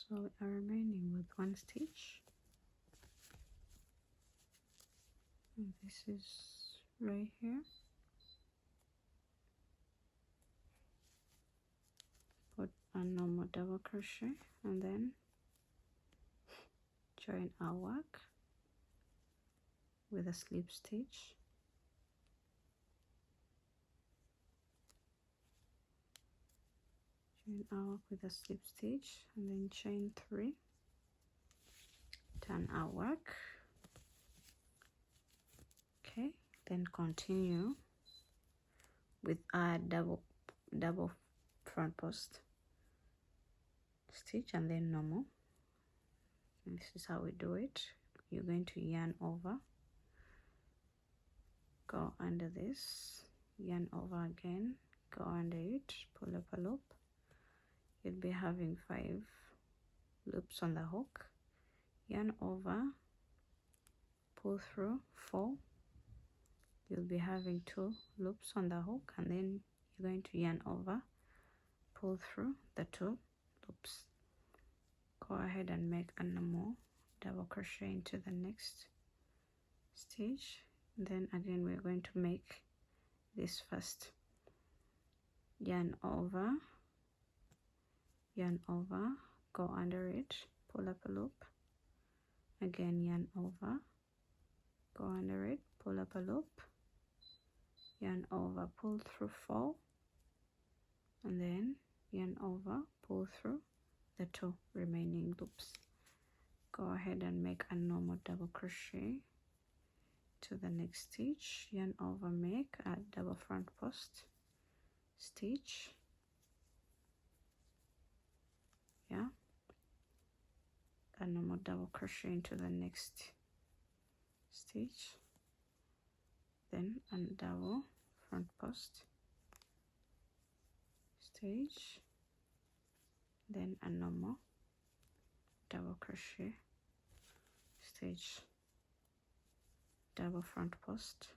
So we are remaining with one stitch, and this is right here. Put a normal double crochet and then join our work with a slip stitch. Join our work with a slip stitch and then chain 3. Turn our work. Okay, then continue with our double front post stitch and then normal. And this is how we do it. You're going to yarn over, go under this, yarn over again, go under it, pull up a loop. You'll be having 5 loops on the hook, yarn over, pull through 4. You'll be having 2 loops on the hook, and then you're going to yarn over, pull through the 2 loops. Go ahead and make a normal double crochet into the next stitch. Then again we're going to make this first. Yarn over, go under it, pull up a loop, again yarn over, go under it, pull up a loop, yarn over, pull through 4, and then yarn over, pull through the 2 remaining loops. Go ahead and make a normal double crochet to the next stitch, yarn over, make a double front post stitch, yeah, a normal double crochet into the next stitch, then a double front post stitch, then a normal double crochet stitch, double front post,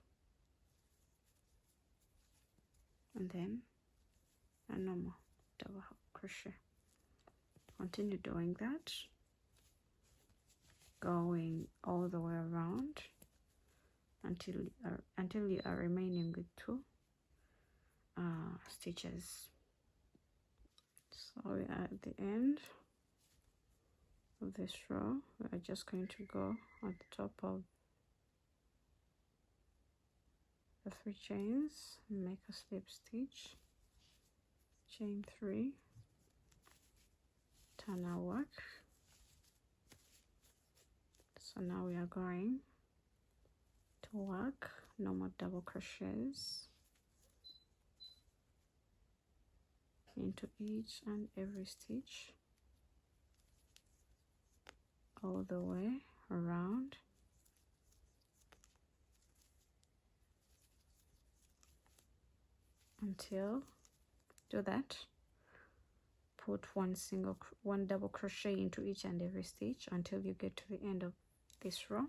and then a normal double crochet. Continue doing that, going all the way around until you are remaining with 2 stitches. So we are at the end of this row. We are just going to go at the top of the 3 chains and make a slip stitch, chain 3, turn our work. So now we are going to work normal double crochets into each and every stitch all the way around until, do that, put one double crochet into each and every stitch until you get to the end of this row.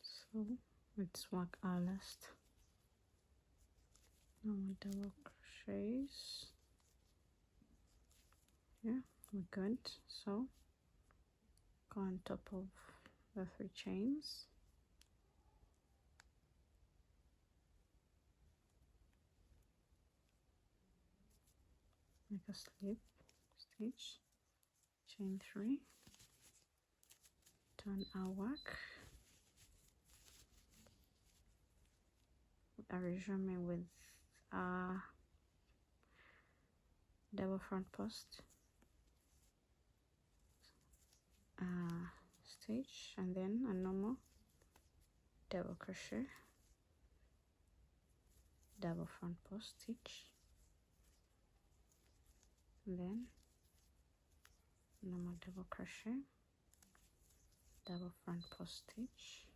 So let's work our last normal double crochets. Yeah, we're good. So go on top of the 3 chains, make a slip stitch, chain 3, turn our work. We are resuming with a double front post stitch and then a normal double crochet, double front post stitch, and then normal double crochet, double front post stitch,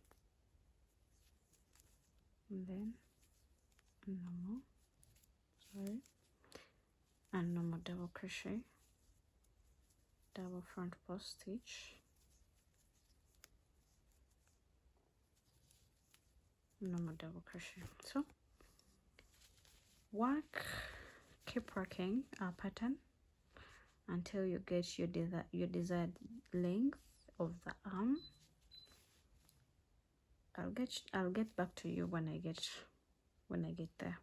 and then normal double crochet, double front post stitch, normal double crochet. So work keep working our pattern until you get your desired length of the arm. I'll get back to you when I get there.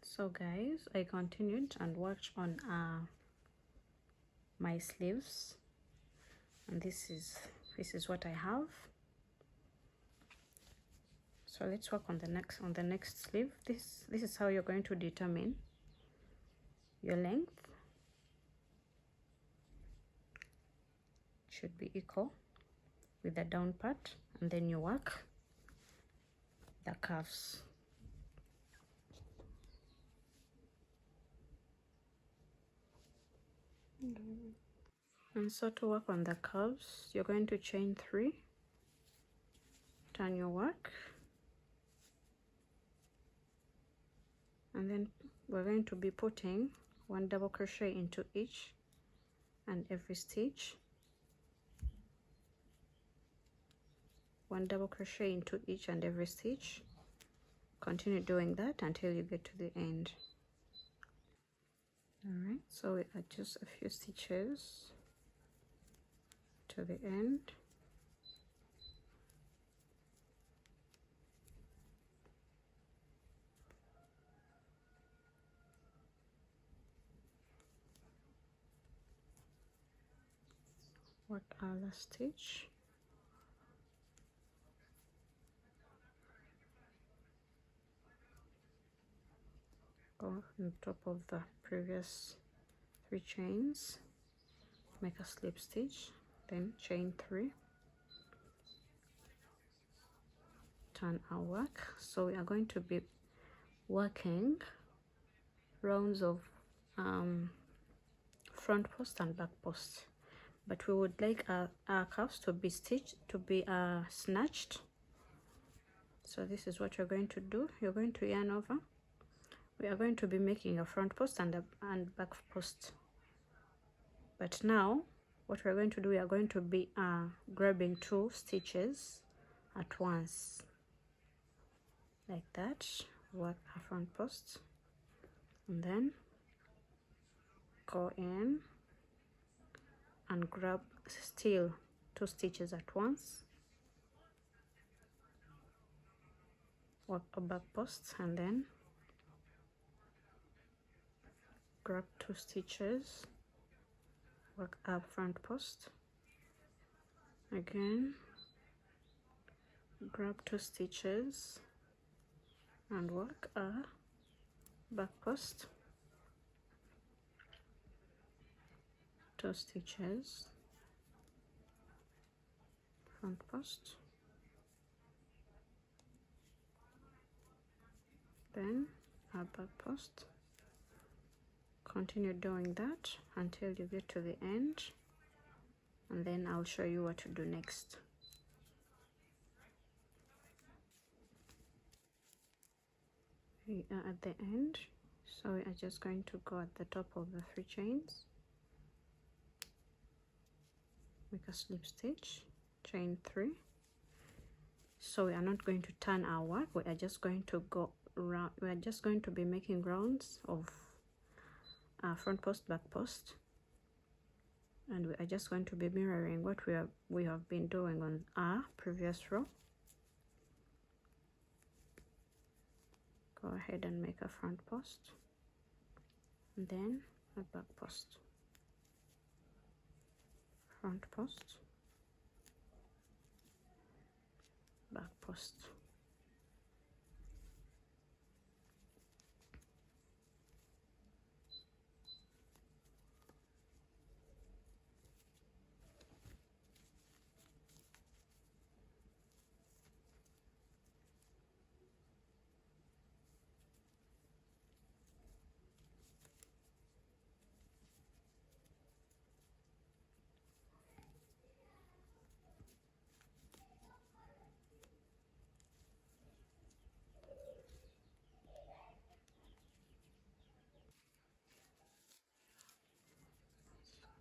So guys, I continued and worked on my sleeves, and this is what I have. So let's work on the next sleeve. This is how you're going to determine your length. It should be equal with the down part, and then you work the curves. And so to work on the curves, you're going to chain 3, turn your work, and then we're going to be putting 1 double crochet into each and every stitch, 1 double crochet into each and every stitch. Continue doing that until you get to the end. Alright, so we add just a few stitches to the end. Work our last stitch. Go on top of the previous 3 chains, make a slip stitch, then chain 3, turn our work. So we are going to be working rounds of front post and back post, but we would like our cuffs to be snatched. So this is what you're going to do. You're going to yarn over. We are going to be making a front post and back post, but now what we're going to do, we are going to be grabbing 2 stitches at once, like that. Work a front post and then go in and grab still 2 stitches at once, work a back post, and then grab 2 stitches, work up front post, again grab 2 stitches and work a back post, 2 stitches, front post, then a back post. Continue doing that until you get to the end, and then I'll show you what to do next. We are at the end, so we are just going to go at the top of the 3 chains, make a slip stitch, chain 3. So we are not going to turn our work, we are just going to go round. We are just going to be making rounds of front post, back post, and we are just going to be mirroring what we have been doing on our previous row. Go ahead and make a front post and then a back post, front post, back post.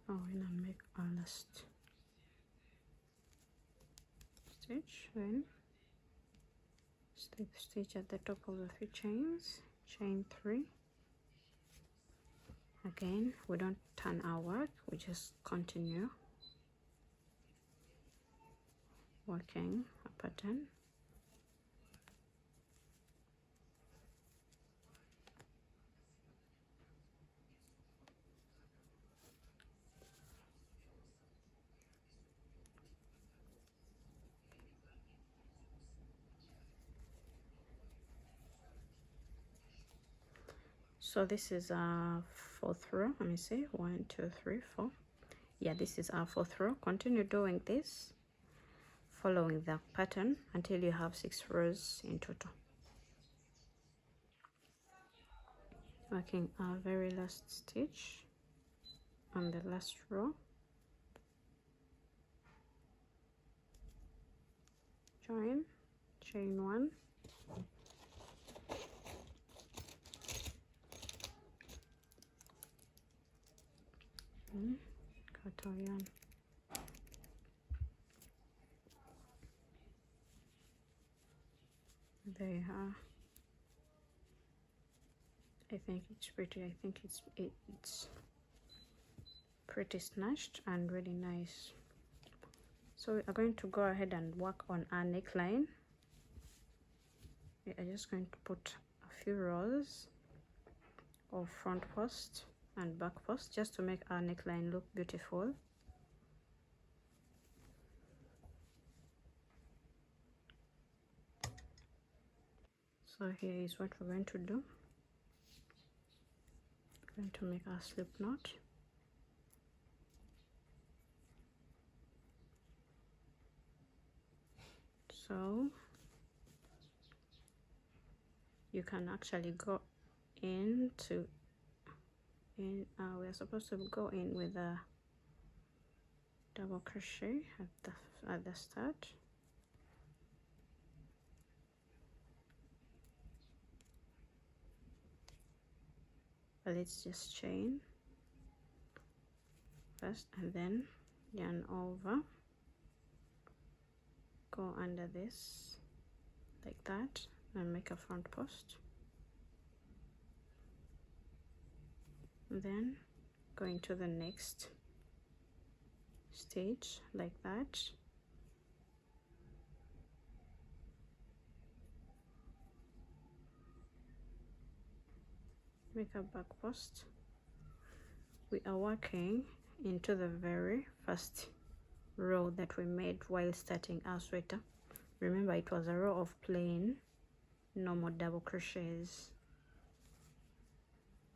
Go in and make our last stitch, then slip stitch at the top of the 3 chains, chain 3. Again, we don't turn our work, we just continue working a pattern. So this is our 4th row. Let me see, 1 2 3 4. Yeah, this is our 4th row. Continue doing this, following the pattern until you have 6 rows in total. Working our very last stitch on the last row. Join, chain 1, cut our yarn, there you are. I think it's pretty. I think it's pretty snatched and really nice. So we are going to go ahead and work on our neckline. We are just going to put a few rows of front post and back post just to make our neckline look beautiful. So here is what we're going to do. We're going to make our slip knot. So you can actually go into we're supposed to go in with a double crochet at the start. But let's just chain first and then yarn over, go under this like that and make a front post, and then going to the next stage like that, make a back post. We are working into the very first row that we made while starting our sweater. Remember, it was a row of plain normal double crochets.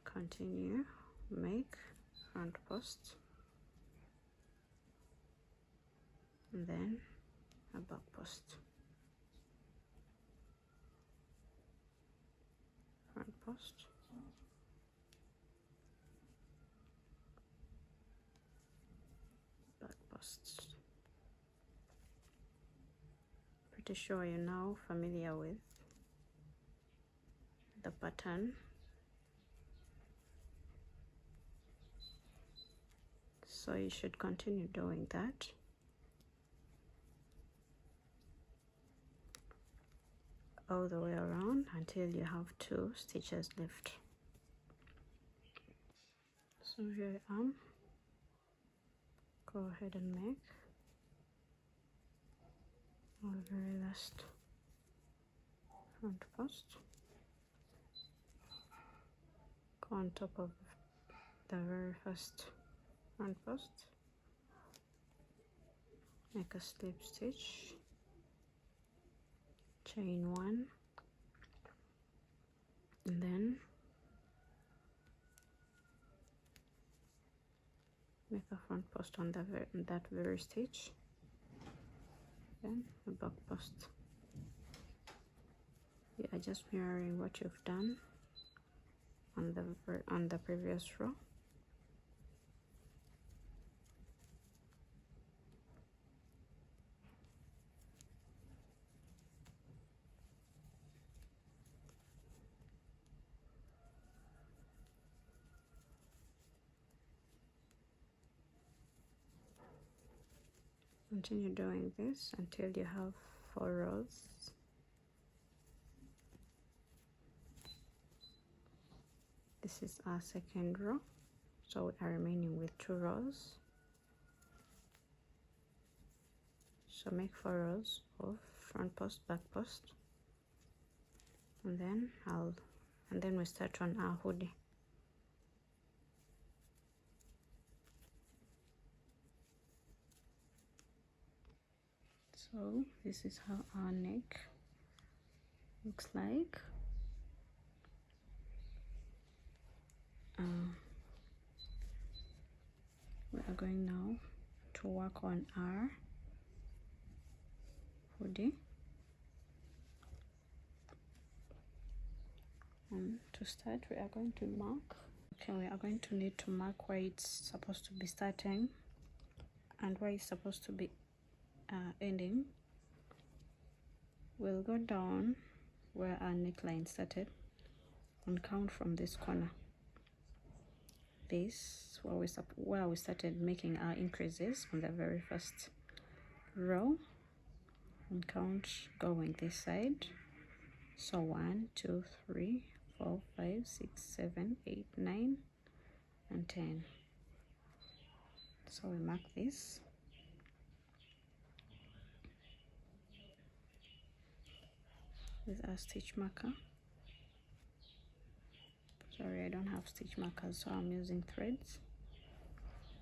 Continue, make front post, and then a back post, front post, back post. Pretty sure you're now familiar with the pattern. So you should continue doing that. All the way around until you have 2 stitches left. So here I am. Go ahead and make our very last front post. Go on top of the very first front post. Make a slip stitch. Chain 1, and then make a front post on that very stitch, then a back post. You are just mirroring what you've done on the previous row. Continue doing this until you have 4 rows. This is our second row, so we are remaining with 2 rows. So make 4 rows of front post, back post, and then we start on our hoodie. So this is how our neck looks like. We are going now to work on our hoodie. To start, we are going to mark. Okay, we are going to need to mark where it's supposed to be starting and where it's supposed to be ending. We'll go down where our neckline started and count from this corner. This where we started making our increases on the very first row, and count going this side. So 1, 2, 3, 4, 5, 6, 7, 8, 9, and 10. So we mark this. With our stitch marker. Sorry, I don't have stitch markers, so I'm using threads.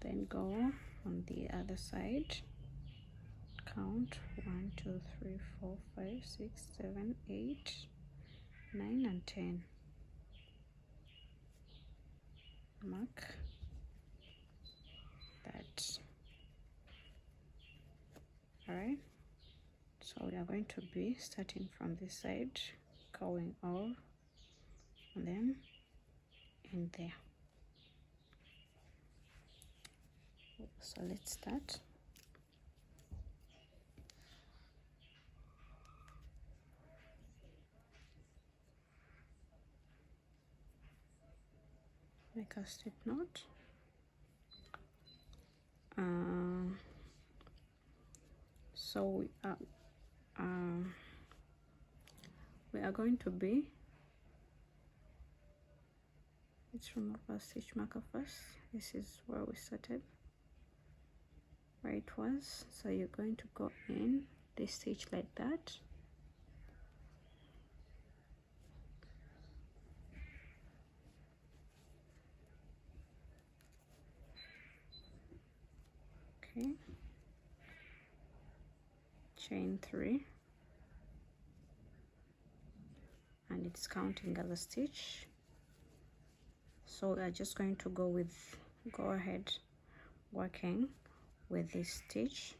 Then go on the other side. Count 1, 2, 3, 4, 5, 6, 7, 8, 9, and 10. Mark that. Alright, so we are going to be starting from this side, going over, and then in there. So let's start. Make a slip knot. So we are going to be, let's remove our stitch marker first. This is where we started, where it was. So you're going to go in this stitch like that. Okay, chain 3, and it's counting as a stitch. So we are just going to go ahead working with this stitch.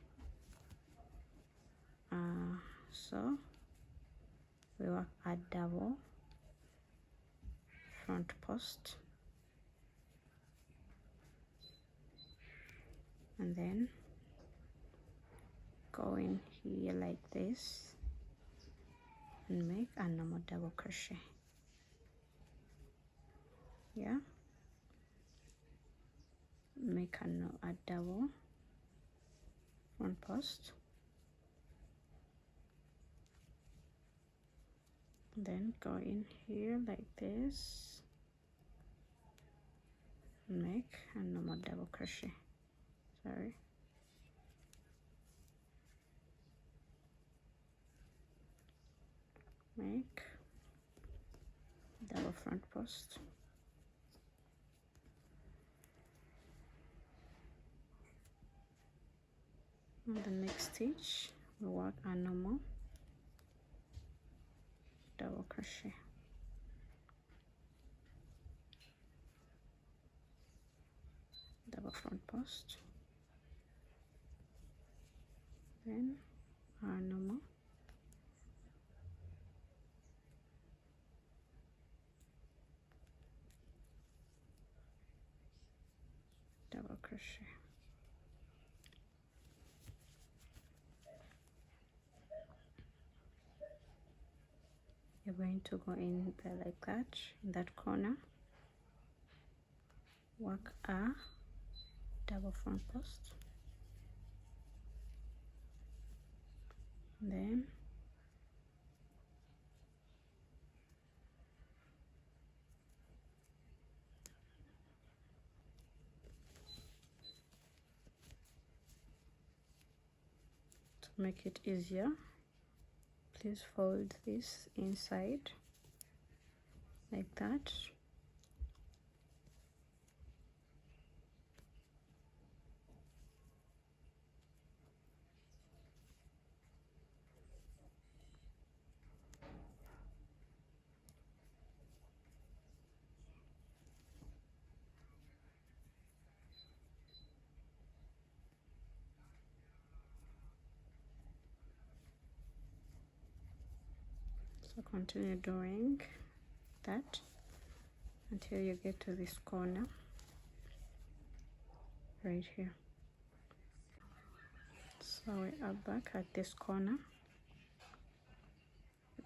So we work a double front post, and then go in here like this and make a normal double crochet. Yeah, make a double front post, then go in here like this, make a normal double crochet. Sorry, make double front post, on the next stitch we work a normal double crochet. Double front post, then our normal double crochet. You're going to go in there like that, in that corner, work a double front post, then To make it easier, please fold this inside like that. So continue doing that until you get to this corner right here. So we are back at this corner.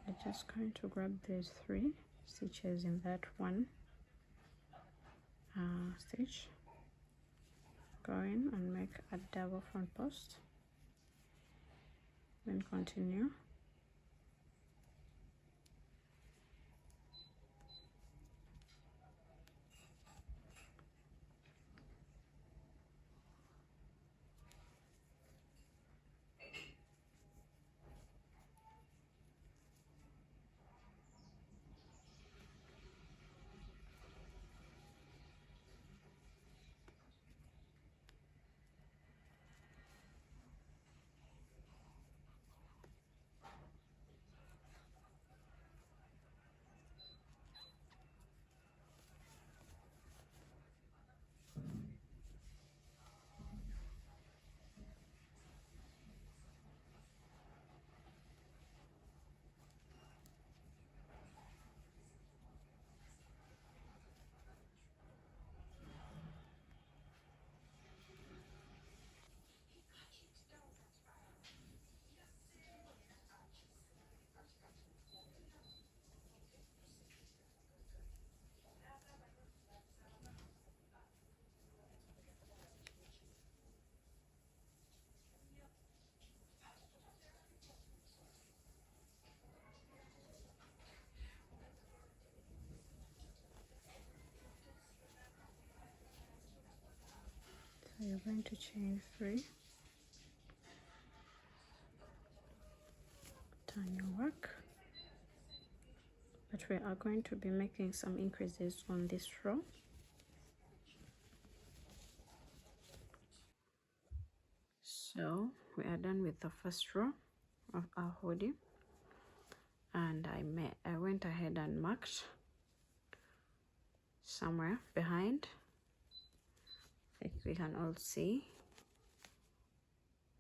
I'm just going to grab these 3 stitches in that one stitch, go in and make a double front post, then continue. So you're going to chain 3, turn your work, but we are going to be making some increases on this row. So we are done with the first row of our hoodie, and I went ahead and marked somewhere behind, like we can all see.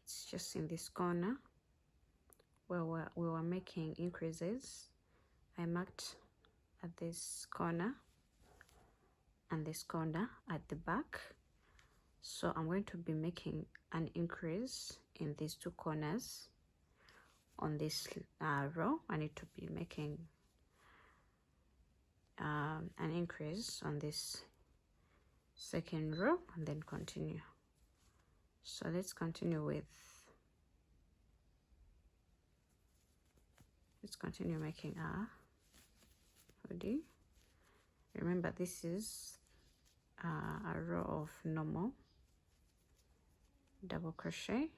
It's just in this corner where we were making increases. I marked at this corner and this corner at the back. So I'm going to be making an increase in these 2 corners on this row. I need to be making an increase on this second row and then continue. So let's continue making our hoodie. Remember, this is a row of normal double crochet,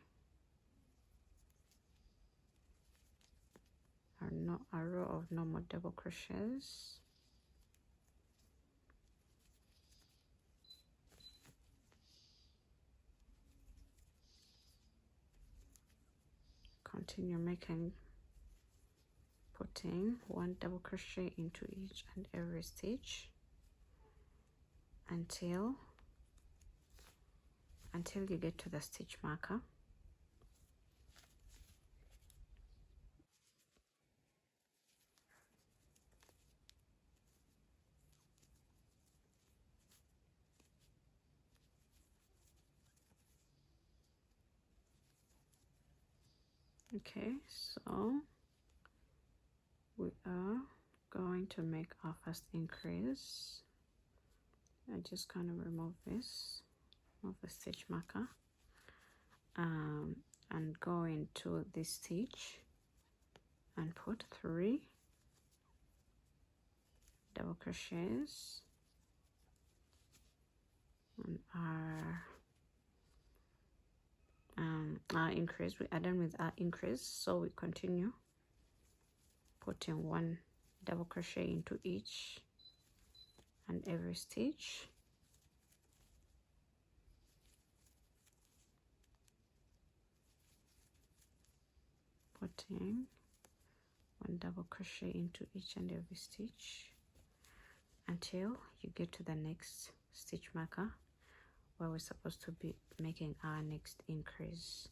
a row of normal double crochets. Continue putting 1 double crochet into each and every stitch until you get to the stitch marker. Okay, so we are going to make our first increase. I just kind of remove the stitch marker, and go into this stitch and put 3 double crochets on our increase. We are done with our increase, so we continue putting 1 double crochet into each and every stitch. Putting 1 double crochet into each and every stitch until you get to the next stitch marker where we're supposed to be making our next increase.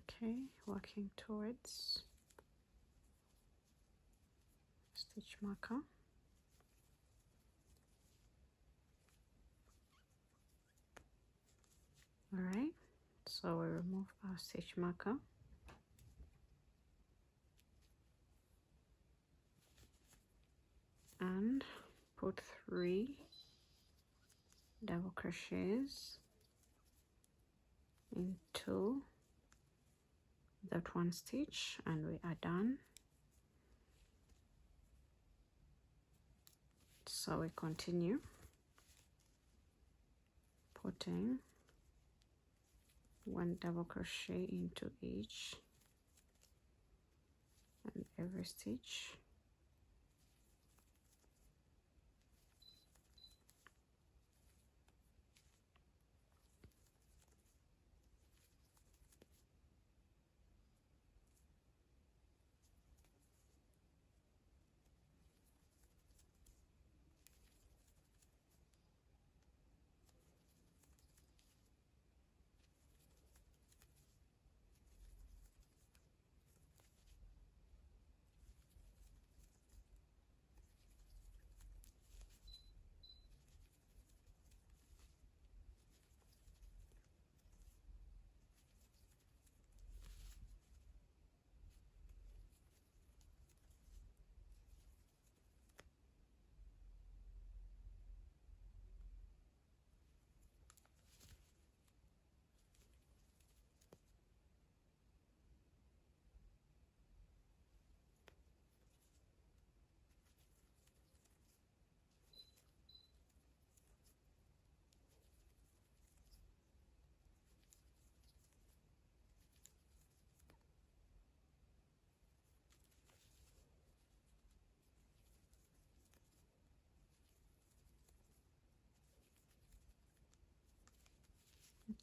Okay, working towards stitch marker. All right, so we remove our stitch marker and put 3 double crochets into that 1 stitch, and we are done. So we continue putting 1 double crochet into each and every stitch.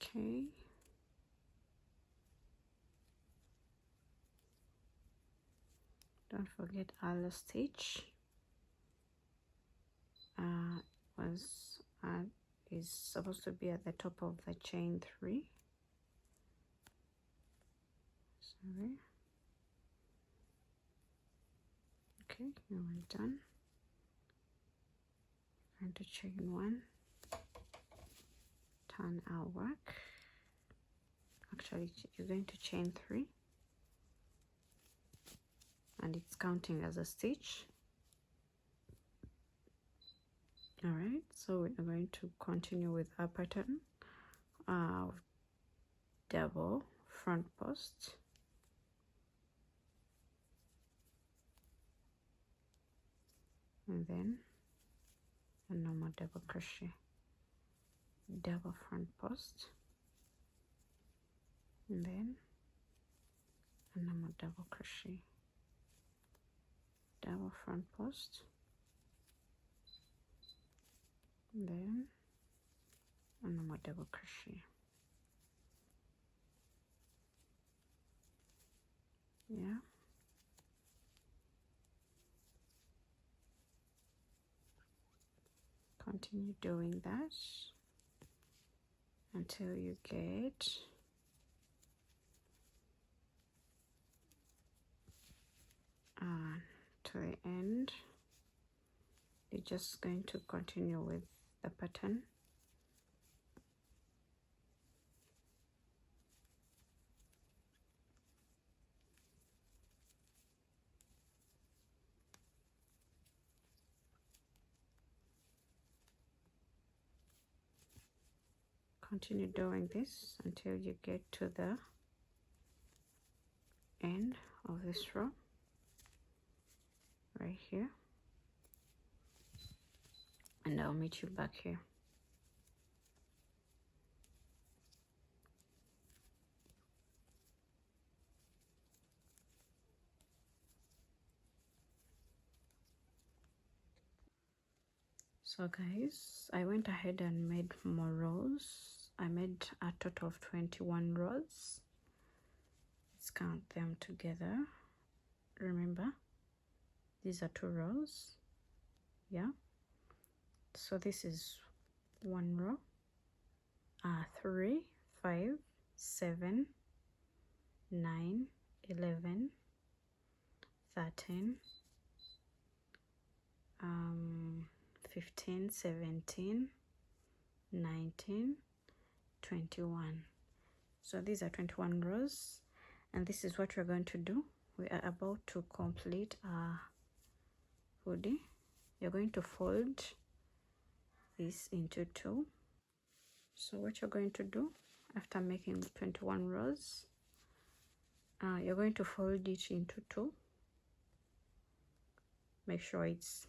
Okay, don't forget our last stitch is supposed to be at the top of the chain 3. Sorry. Okay, now we're done. Going to chain 1, turn our work. Actually, you're going to chain 3, and it's counting as a stitch. All right, so we're going to continue with our pattern of double front post, and then a normal double crochet, double front post, and then a normal double crochet, double front post, then a normal double crochet. Yeah, continue doing that until you get to the end. You're just going to continue with the pattern. Continue doing this until you get to the end of this row right here, and I'll meet you back here. So guys, I went ahead and made more rows. I made a total of 21 rows. Let's count them together. Remember, these are 2 rows. Yeah, so this is 1 row, 3, 5, 7, 9, 11, 13, 15, 17, 19, 21. So these are 21 rows, and this is what we're going to do. We are about to complete our hoodie. You're going to fold this into 2. So what you're going to do after making 21 rows, you're going to fold it into 2. Make sure it's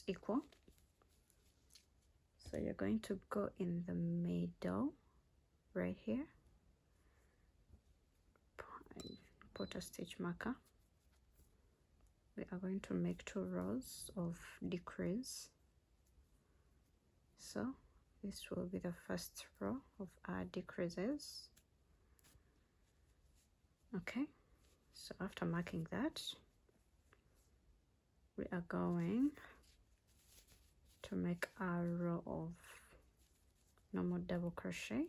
equal. So you're going to go in the middle right here, put a stitch marker. We are going to make 2 rows of decrease. So this will be the first row of our decreases. Okay, so after marking that, we are going to make a row of normal double crochet,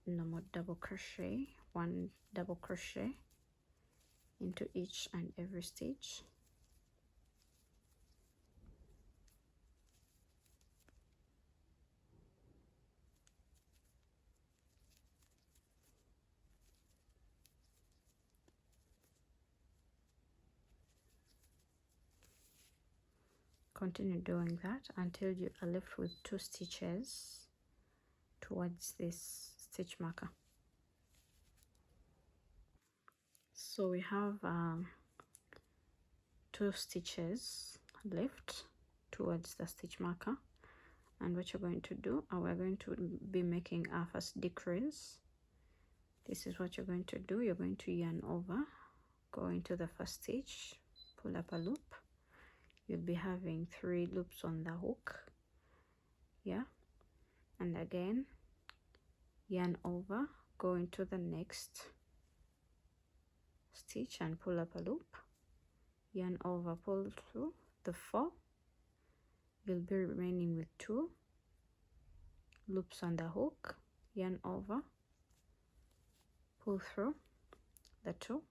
normal double crochet, 1 double crochet into each and every stitch. Continue doing that until you are left with 2 stitches towards this stitch marker. So we have 2 stitches left towards the stitch marker, and what you're going to do, we're going to be making our first decrease. This is what you're going to do. You're going to yarn over, go into the first stitch, pull up a loop. You'll be having 3 loops on the hook, yeah, and again yarn over, go into the next stitch and pull up a loop, yarn over, pull through the 4. You'll be remaining with 2 loops on the hook, yarn over, pull through the 2,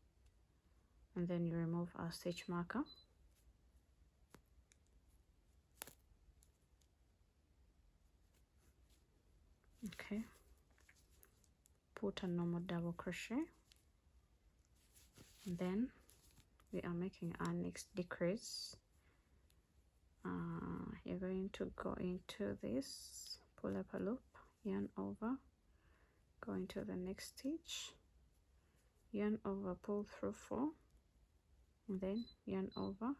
and then you remove our stitch marker. Okay, put a normal double crochet, and then we are making our next decrease. You're going to go into this, pull up a loop, yarn over, go into the next stitch, yarn over, pull through 4, and then yarn over,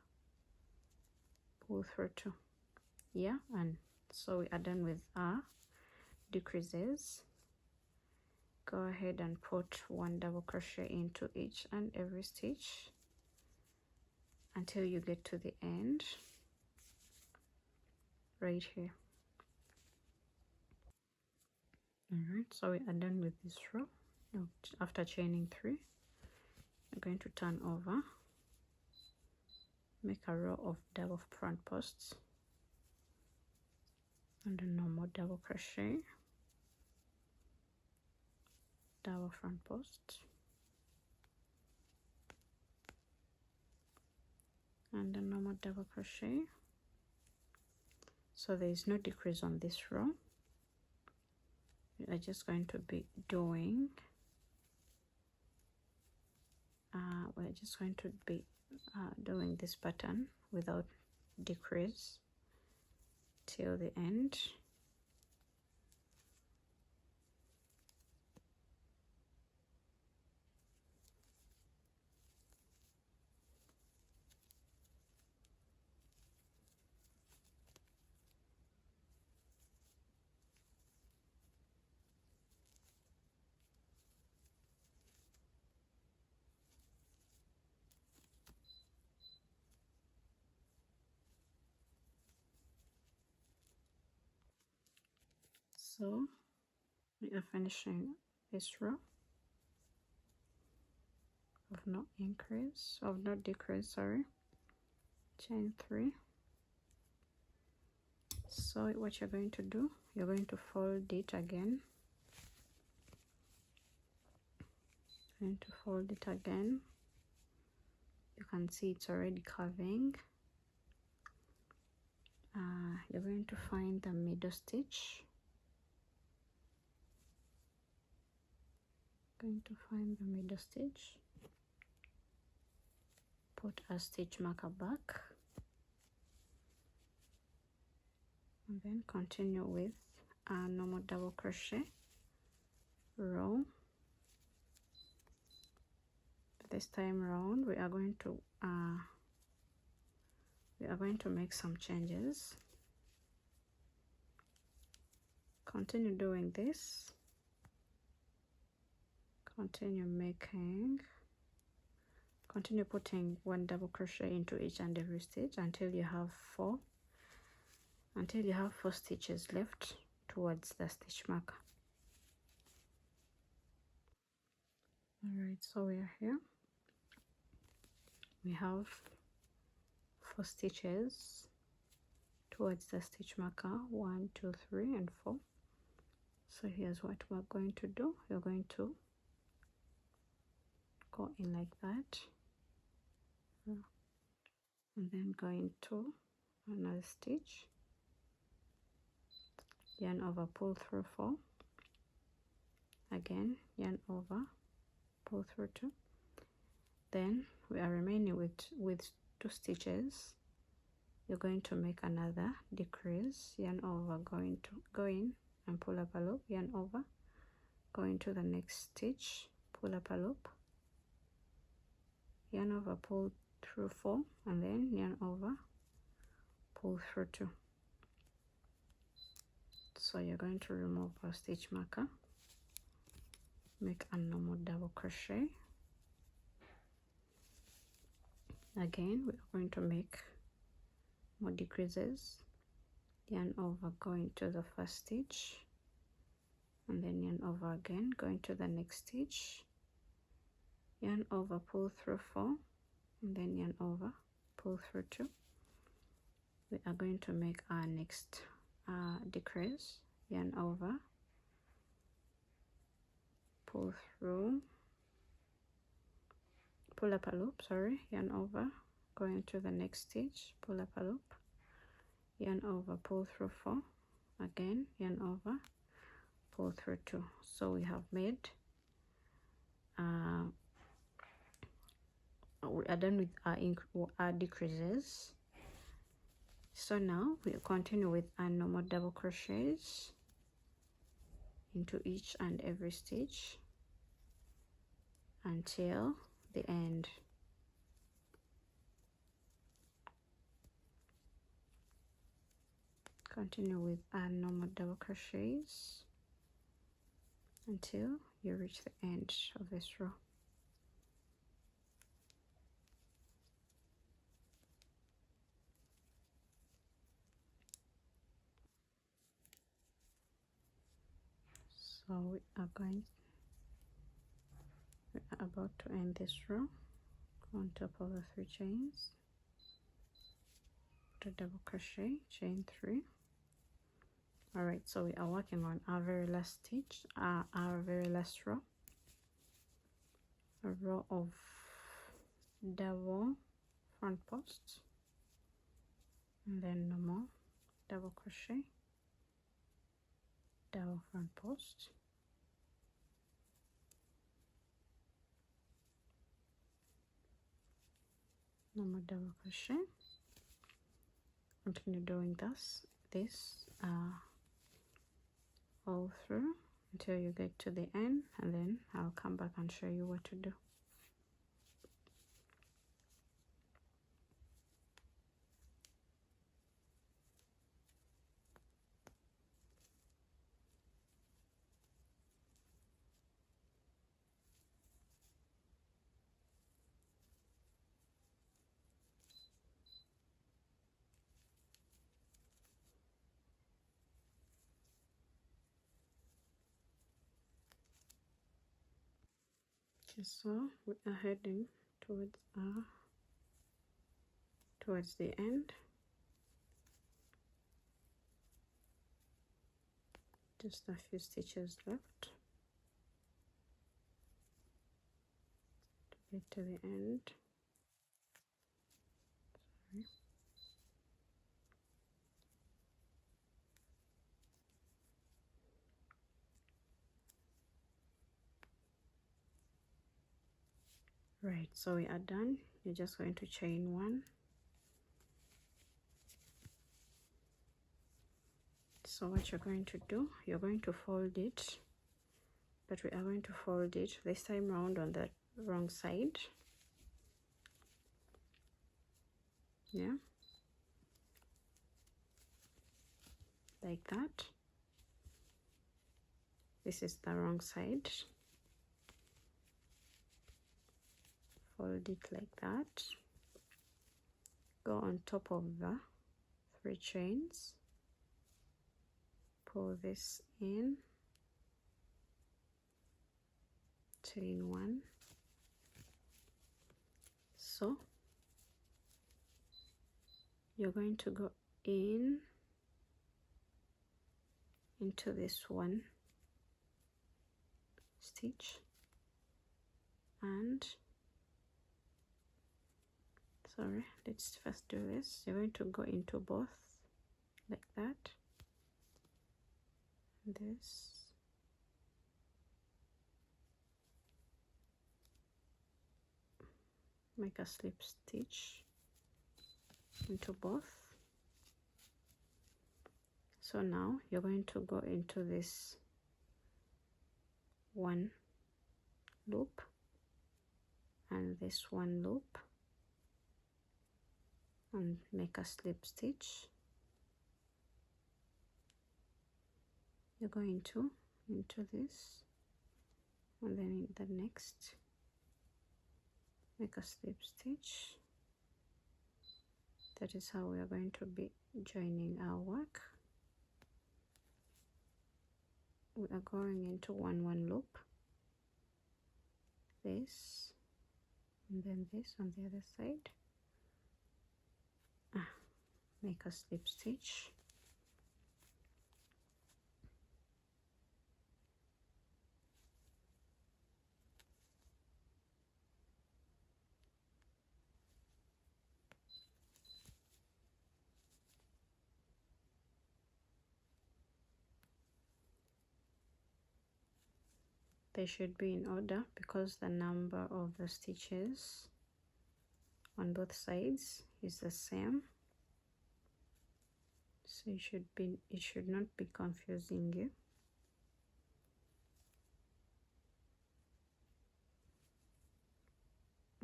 pull through 2. Yeah, and so we are done with our decreases. Go ahead and put 1 double crochet into each and every stitch until you get to the end right here. All right, so we are done with this row. Now, after chaining 3, I'm going to turn over, make a row of double front posts and a normal double crochet, double front post, and a normal double crochet. So there is no decrease on this row. We are just going to be doing doing this pattern without decrease till the end. So we are finishing this row of no increase, of no decrease, sorry. Chain 3. So what you're going to do, you're going to fold it again. Going to fold it again. You can see it's already curving. You're going to find the middle stitch. Going to find the middle stitch. Put a stitch marker back. And then continue with a normal double crochet row. This time around we are going to make some changes. Continue doing this. Continue putting 1 double crochet into each and every stitch until you have 4 stitches left towards the stitch marker. All right, so we are here. We have 4 stitches towards the stitch marker, 1, 2, 3, and 4. So here's what we're going to do. You're going to go in like that, and then go into another stitch, yarn over, pull through 4, again yarn over, pull through 2. Then we are remaining with 2 stitches. You're going to make another decrease, yarn over, go in and pull up a loop, yarn over, go into the next stitch, pull up a loop, yarn over, pull through 4, and then yarn over, pull through 2. So you're going to remove our stitch marker, make a normal double crochet. Again, we're going to make more decreases, yarn over, go into the first stitch, and then yarn over again, go into the next stitch, yarn over, pull through 4, and then yarn over, pull through 2. We are going to make our next decrease, yarn over, pull through, pull up a loop, sorry, yarn over, go into the next stitch, pull up a loop, yarn over, pull through 4, again yarn over, pull through 2. So we have made we are done with our decreases. So now we'll continue with our normal double crochets into each and every stitch until the end. Continue with normal double crochets until you reach the end of this row. So we are about to end this row. Go on top of the 3 chains, put a double crochet, chain 3. All right, so we are working on our very last stitch, our very last row, a row of double front posts, and then normal double crochet, double front post, normal double crochet. Continue doing this all through until you get to the end, and then I'll come back and show you what to do. Okay, so we are heading towards the end. Just a few stitches left to get to the end. Sorry. Right, so we are done. You're just going to chain 1. So what you're going to do, you're going to fold it, but we are going to fold it this time round on the wrong side. Yeah, like that. This is the wrong side. Fold it like that. Go on top of the 3 chains. Pull this in. Chain 1. So you're going to go into this one stitch, and sorry, let's first do this. You're going to go into both like that, this, make a slip stitch into both. So now you're going to go into this one loop and this one loop and make a slip stitch. You're going to into this, and then in the next make a slip stitch. That is how we are going to be joining our work. We are going into one loop, this, and then this on the other side. Make a slip stitch. They should be in order because the number of the stitches on both sides is the same. So it should not be confusing you.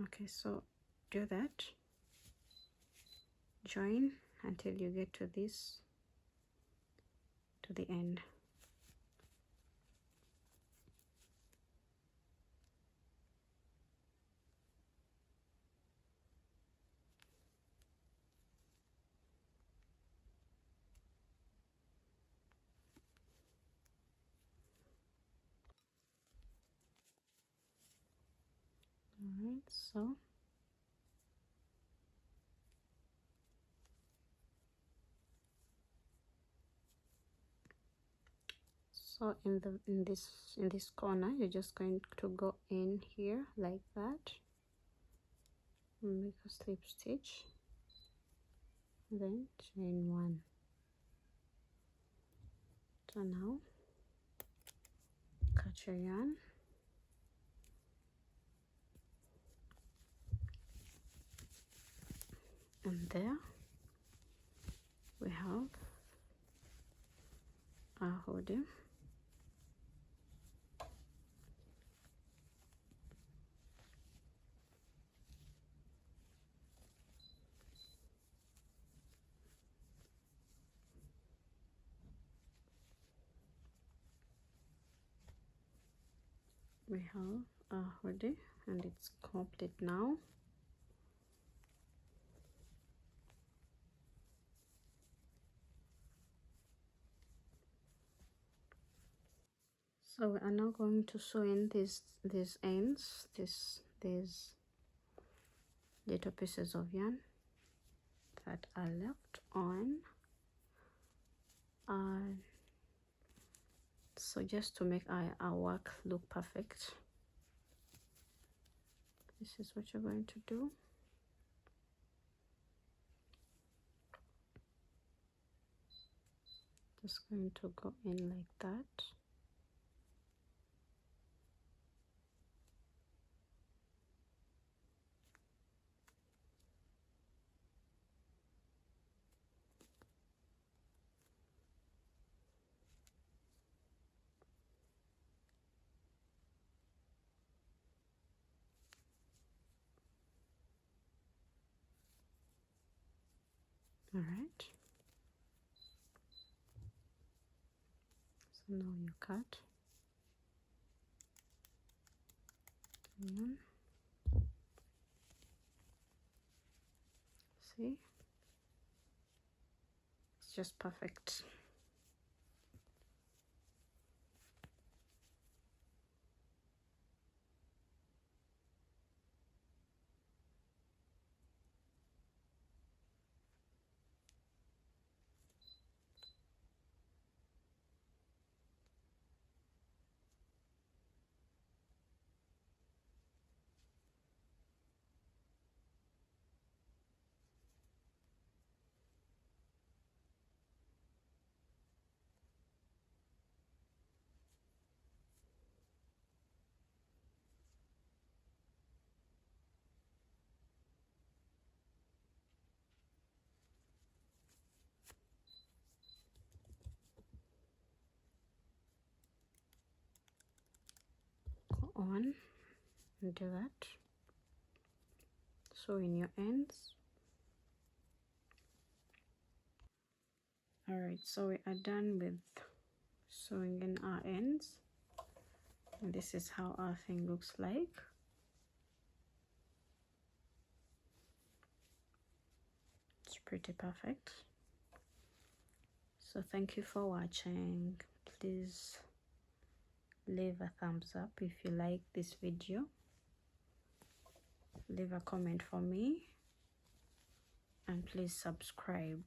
Okay, so do that. Join until you get to this to the end. Alright, so in this corner, you're just going to go in here like that, make a slip stitch, then chain 1. So now cut your yarn, and there we have our hoodie. We have our hoodie and it's complete now. So we are now going to sew in these ends, these little pieces of yarn that are left on. So just to make our work look perfect, this is what you're going to do. Just going to go in like that. All right. So now you cut. See? It's just perfect. Go on and do that. Sew in your ends. Alright, so we are done with sewing in our ends, and this is how our thing looks like. It's pretty perfect. So thank you for watching. Please leave a thumbs up if you like this video. Leave a comment for me, and please subscribe.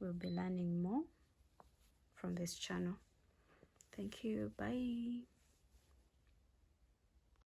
We'll be learning more from this channel. Thank you. Bye.